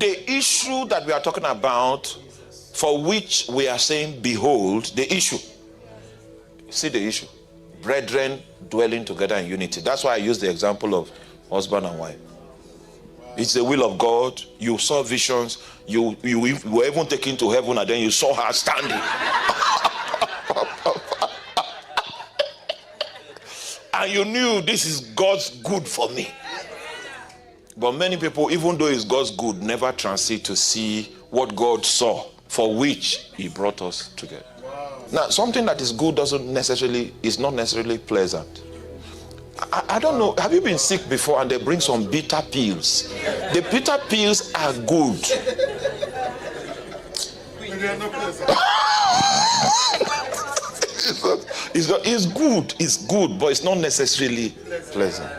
The issue that we are talking about, for which we are saying, behold, the issue. See the issue. Brethren dwelling together in unity. That's why I use the example of husband and wife. It's the will of God. You saw visions. You were even taken to heaven, and then you saw her standing. And you knew this is God's good for me. But many people, even though it's God's good, never transit to see what God saw, for which he brought us together. Now, something that is good is not necessarily pleasant. I don't know. Have you been sick before and they bring some bitter pills? The bitter pills are good. It's good, but it's not necessarily pleasant.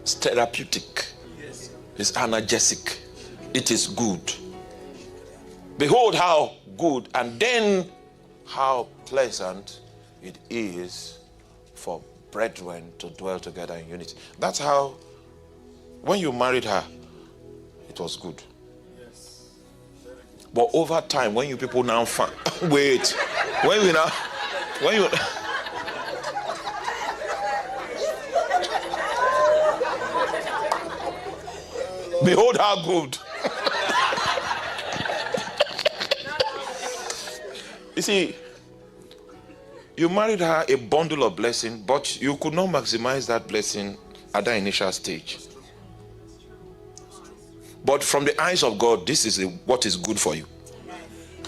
It's therapeutic. It's analgesic. It is good. Behold how good, and then how pleasant it is for brethren to dwell together in unity. That's how, when you married her, it was good. Yes. But over time, when you people now find, wait, when you behold how good. You see, you married her a bundle of blessing, but you could not maximize that blessing at the initial stage. But from the eyes of God, this is what is good for you.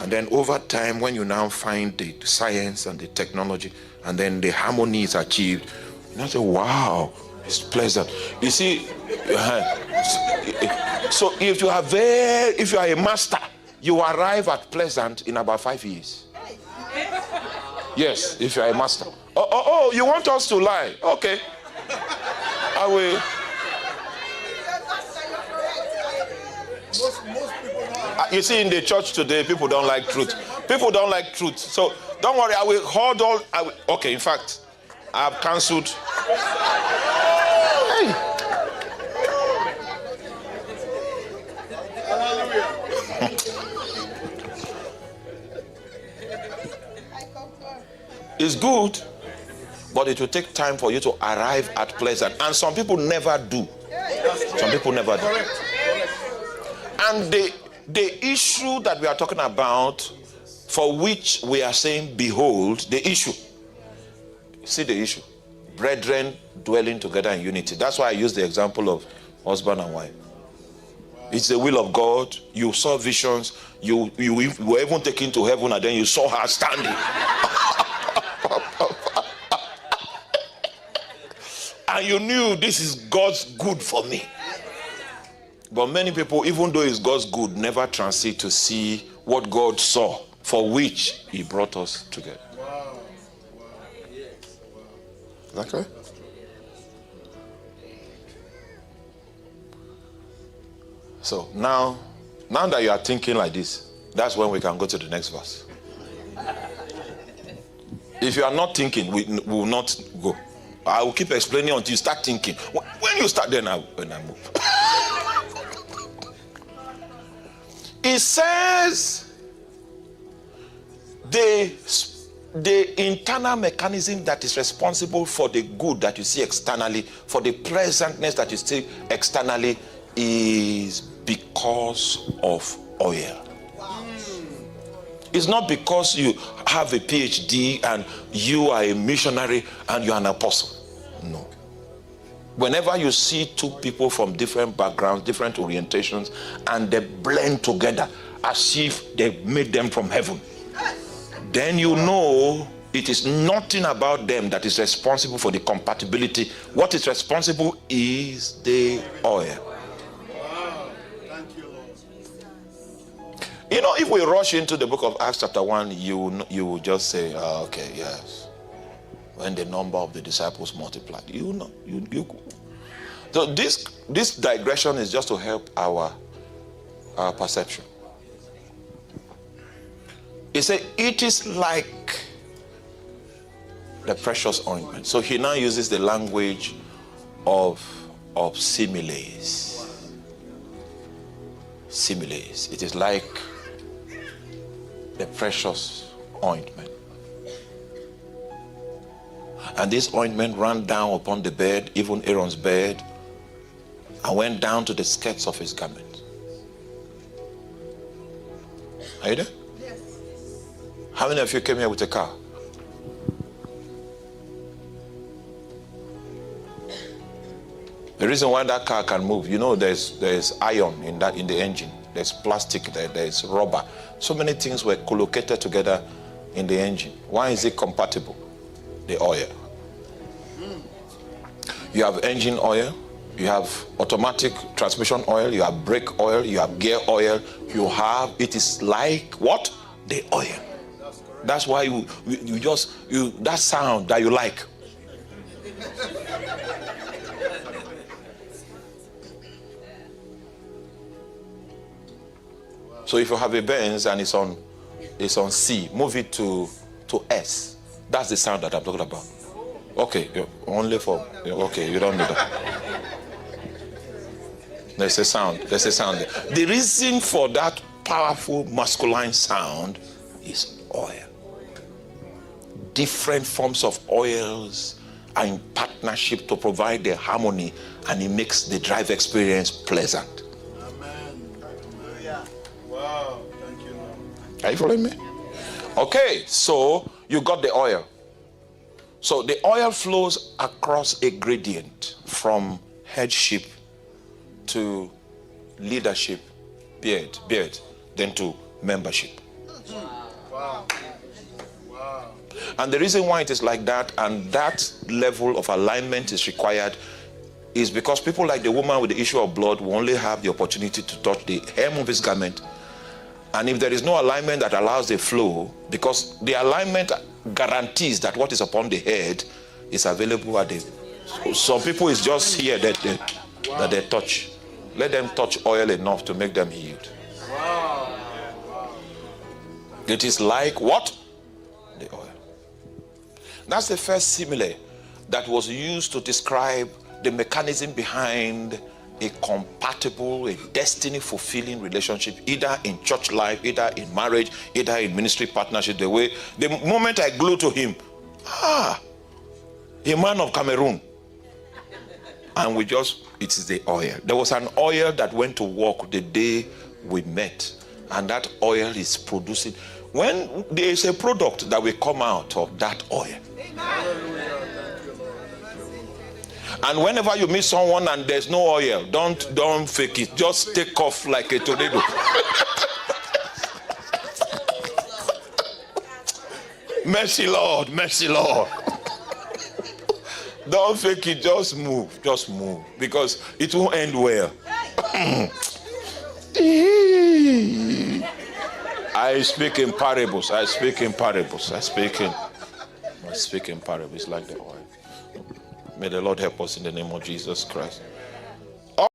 And then over time, when you now find the science and the technology, and then the harmony is achieved, you now say, wow, it's pleasant. You see, so if you are a master, you arrive at pleasant in about 5 years. Yes, if you are a master. Oh, you want us to lie? Okay. I will. You see, in the church today, people don't like truth. People don't like truth. So don't worry, I will hold all. Okay, in fact, I have cancelled. Hey. It's good, but it will take time for you to arrive at pleasant. And some people never do. Some people never do. And the issue that we are talking about, for which we are saying, behold, the issue. See the issue. Brethren dwelling together in unity. That's why I use the example of husband and wife. It's the will of God. You saw visions. You were even taken to heaven, and then you saw her standing. And you knew this is God's good for me. But many people, even though it's God's good, never transit to see what God saw, for which he brought us together. Wow. Is that correct? So now that you are thinking like this, that's when we can go to the next verse. If you are not thinking, we will not go. I will keep explaining until you start thinking. When you start, then I move. It says the internal mechanism that is responsible for the good that you see externally, for the pleasantness that you see externally, is because of oil. It's not because you have a PhD and you are a missionary and you are an apostle. No. Whenever you see two people from different backgrounds, different orientations, and they blend together as if they made them from heaven, then you know it is nothing about them that is responsible for the compatibility. What is responsible is the oil. You know, if we rush into the book of Acts chapter 1, you will just say, okay, yes. When the number of the disciples multiplied. So this digression is just to help our perception. He said, it is like the precious ointment. So he now uses the language of similes. similes. It is like a precious ointment. And this ointment ran down upon the bed, even Aaron's bed, and went down to the skirts of his garment. Are you there? Yes. How many of you came here with a car? The reason why that car can move, you know, there's iron in the engine. There's plastic there, there's rubber. So many things were collocated together in the engine. Why is it compatible? The oil. You have engine oil, you have automatic transmission oil, you have brake oil, you have gear oil, it is like what? The oil. That's why you that sound that you like. So if you have a Benz and it's on C, move it to S. That's the sound that I'm talking about. Okay, only for okay, you don't need that. There's a sound. There's a sound there. The reason for that powerful masculine sound is oil. Different forms of oils are in partnership to provide the harmony, and it makes the drive experience pleasant. Wow, thank you, Lord. Are you following me? Okay, so you got the oil. So the oil flows across a gradient from headship to leadership, beard, then to membership. Wow. Wow. And the reason why it is like that and that level of alignment is required is because people like the woman with the issue of blood will only have the opportunity to touch the hem of his garment. And if there is no alignment that allows the flow, because the alignment guarantees that what is upon the head is available at the... Some people is just here that they touch. Let them touch oil enough to make them healed. Wow. It is like what? The oil. That's the first simile that was used to describe the mechanism behind a compatible, a destiny-fulfilling relationship, either in church life, either in marriage, either in ministry partnership. The moment I glue to him, a man of Cameroon, and it is the oil. There was an oil that went to work the day we met, and that oil is producing. When there is a product that will come out of that oil. And whenever you meet someone and there's no oil, don't fake it. Just take off like a tornado. Mercy, Lord, mercy, Lord. Don't fake it, just move, because it won't end well. I speak in parables. I speak in parables like the oil. May the Lord help us in the name of Jesus Christ.